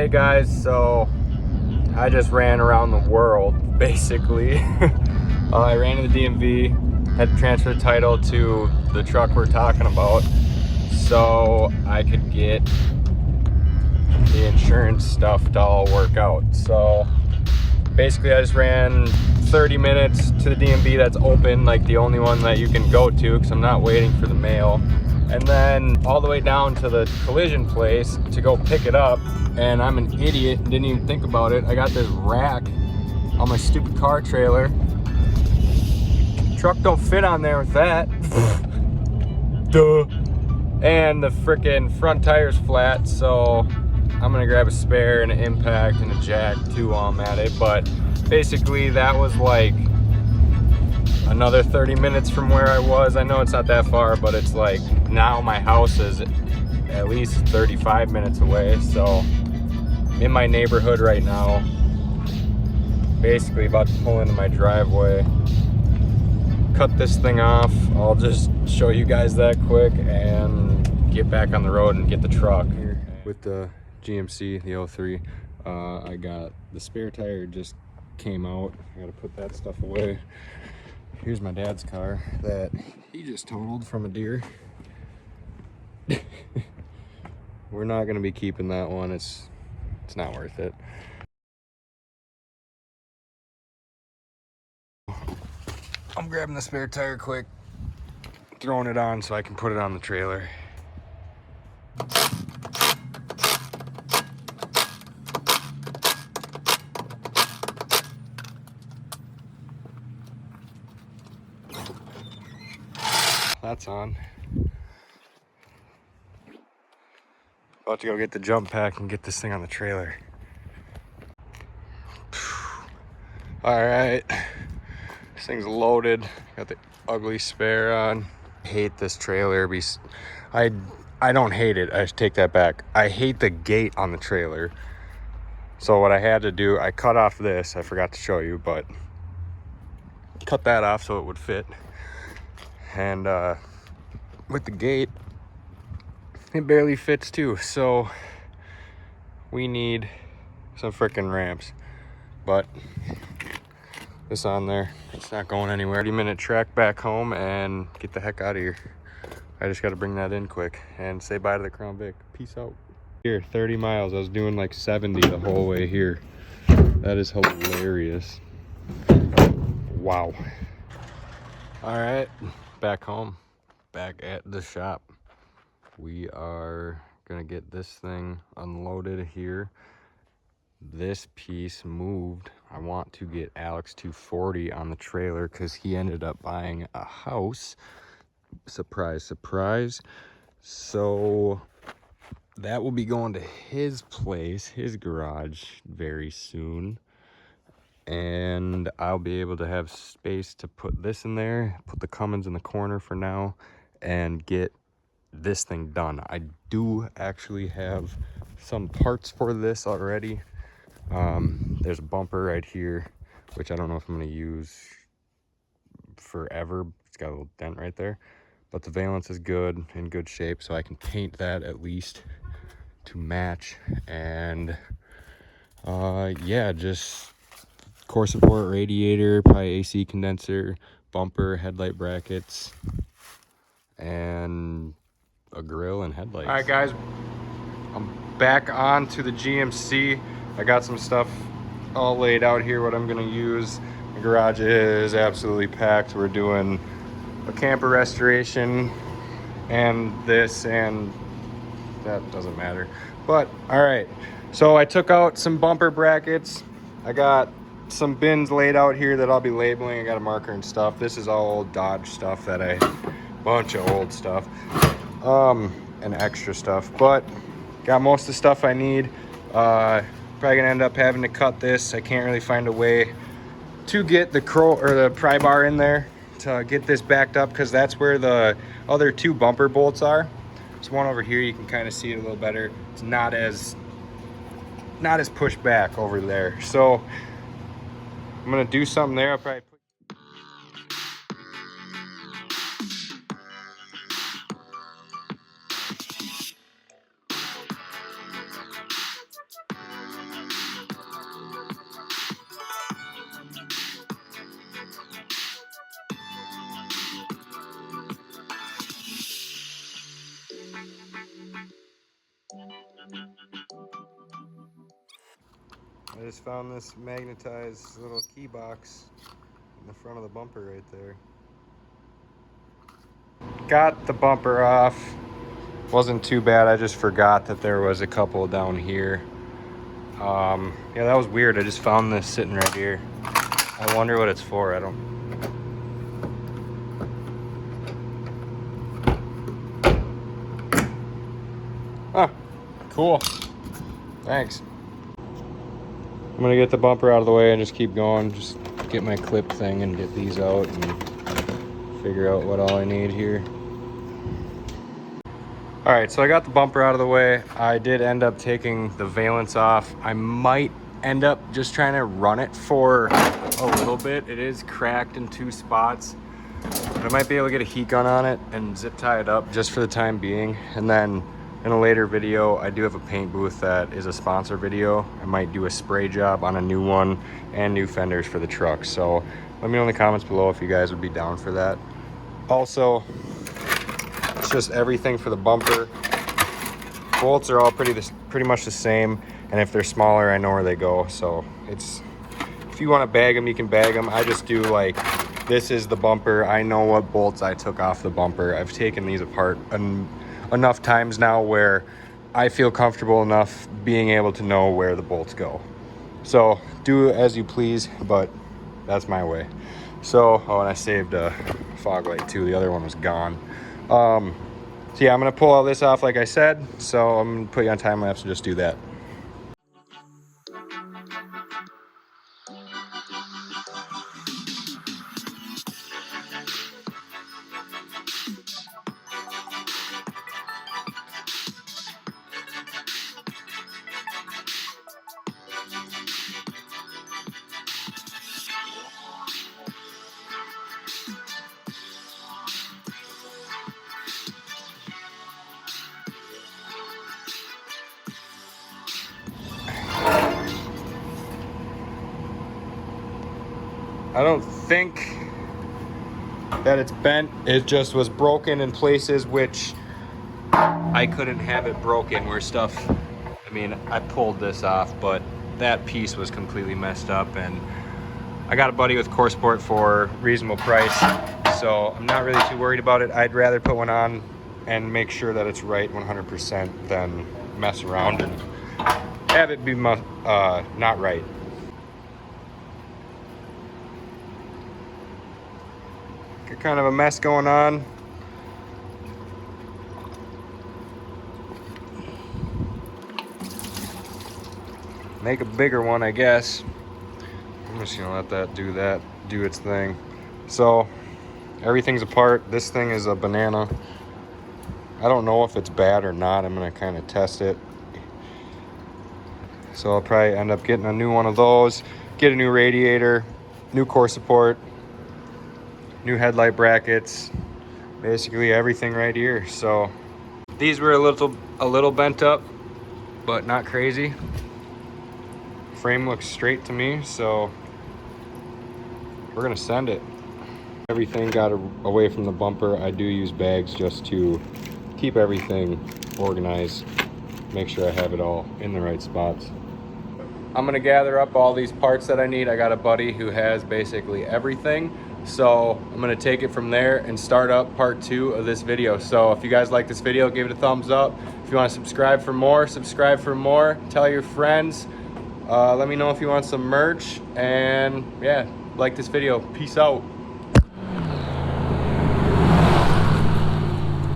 Hey guys, so I just ran around the world basically. I ran to the DMV, had to transfer the title to the truck we're talking about so I could get the insurance stuff to all work out. So basically I just ran 30 minutes to the DMV that's open, like the only one that you can go to because I'm not waiting for the mail. And then all the way down to the collision place to go pick it up. And I'm an idiot, didn't even think about it. I got this rack on my stupid car trailer. Truck don't fit on there with that. Duh. And the frickin' front tire's flat, so I'm gonna grab a spare and an impact and a jack too while I'm at it. But basically that was like another 30 minutes from where I was. I know it's not that far, but it's like now my house is at least 35 minutes away. So in my neighborhood right now, basically about to pull into my driveway, cut this thing off. I'll just show you guys that quick and get back on the road and get the truck. Here with the GMC, the 03, I got the spare tire just came out. I gotta put that stuff away. Here's my dad's car that he just totaled from a deer. We're not gonna be keeping that one. It's not worth it. I'm grabbing the spare tire quick, throwing it on so I can put it on the trailer. That's on. About to go get the jump pack and get this thing on the trailer. All right, this thing's loaded. Got the ugly spare on. I hate this trailer. I don't hate it. I should take that back. I hate the gate on the trailer. So what I had to do, I cut off this. I forgot to show you, but cut that off so it would fit. And with the gate, it barely fits too. So we need some freaking ramps. But this on there, it's not going anywhere. 30-minute trek back home and get the heck out of here. I just got to bring that in quick and say bye to the Crown Vic. Peace out. Here, 30 miles. I was doing like 70 the whole way here. That is hilarious. Wow. All right, back home, back at the shop. We are gonna get this thing unloaded here. This piece moved. I want to get Alex 240 on the trailer because he ended up buying a house. Surprise, surprise. So that will be going to his place, his garage, very soon. And I'll be able to have space to put this in there, put the Cummins in the corner for now, and get this thing done. I do actually have some parts for this already. There's a bumper right here, which I don't know if I'm going to use forever. It's got a little dent right there, but the valance is good, in good shape, so I can paint that at least to match. And yeah, just core support, radiator, probably AC condenser, bumper, headlight brackets, and a grill and headlights. All right guys, I'm back on to the GMC. I got some stuff all laid out here, what I'm gonna use. The garage is absolutely packed. We're doing a camper restoration and this, and that doesn't matter. But all right, so I took out some bumper brackets. I got some bins laid out here that I'll be labeling. I got a marker and stuff. This is all old Dodge stuff that bunch of old stuff, and extra stuff, but got most of the stuff I need. Probably gonna end up having to cut this. I can't really find a way to get the pry bar in there to get this backed up, because that's where the other two bumper bolts are. There's one over here, you can kind of see it a little better. It's not as pushed back over there. So I'm gonna do something there. I'll probably put I just found this magnetized little key box in the front of the bumper right there. Got the bumper off. Wasn't too bad. I just forgot that there was a couple down here. Yeah, that was weird. I just found this sitting right here. I wonder what it's for. I don't. Huh. Cool. Thanks. I'm gonna get the bumper out of the way and just keep going. Just get my clip thing and get these out and figure out what all I need here. All right, so I got the bumper out of the way. I did end up taking the valance off. I might end up just trying to run it for a little bit. It is cracked in 2 spots. But I might be able to get a heat gun on it and zip tie it up just for the time being. And then in a later video, I do have a paint booth that is a sponsor video. I might do a spray job on a new one and new fenders for the truck. So let me know in the comments below if you guys would be down for that. Also, it's just everything for the bumper. Bolts are all pretty much the same, and if they're smaller, I know where they go. So it's, if you want to bag them, you can bag them. I just do like, this is the bumper. I know what bolts I took off the bumper. I've taken these apart enough times now where I feel comfortable enough being able to know where the bolts go. So do as you please, but that's my way. So, oh, and I saved a fog light too. The other one was gone. So yeah, I'm gonna pull all this off like I said. So I'm gonna put you on time lapse and just do that. I don't think that it's bent. It just was broken in places which I couldn't have it broken where stuff, I mean, I pulled this off, but that piece was completely messed up, and I got a buddy with Core Sport for reasonable price, so I'm not really too worried about it. I'd rather put one on and make sure that it's right 100% than mess around and have it be not right. Got kind of a mess going on. Make a bigger one, I guess. I'm just gonna let that do its thing. So everything's apart. This thing is a banana. I don't know if it's bad or not. I'm gonna kind of test it. So I'll probably end up getting a new one of those, get a new radiator, new core support, new headlight brackets, basically everything right here. So these were a little bent up, but not crazy. Frame looks straight to me, so we're gonna send it. Everything got away from the bumper. I do use bags just to keep everything organized, make sure I have it all in the right spots. I'm gonna gather up all these parts that I need. I got a buddy who has basically everything, so I'm gonna take it from there and start up part 2 of this video. So if you guys like this video, give it a thumbs up. If you want to subscribe for more, tell your friends. Let me know if you want some merch, and yeah, like this video. Peace out.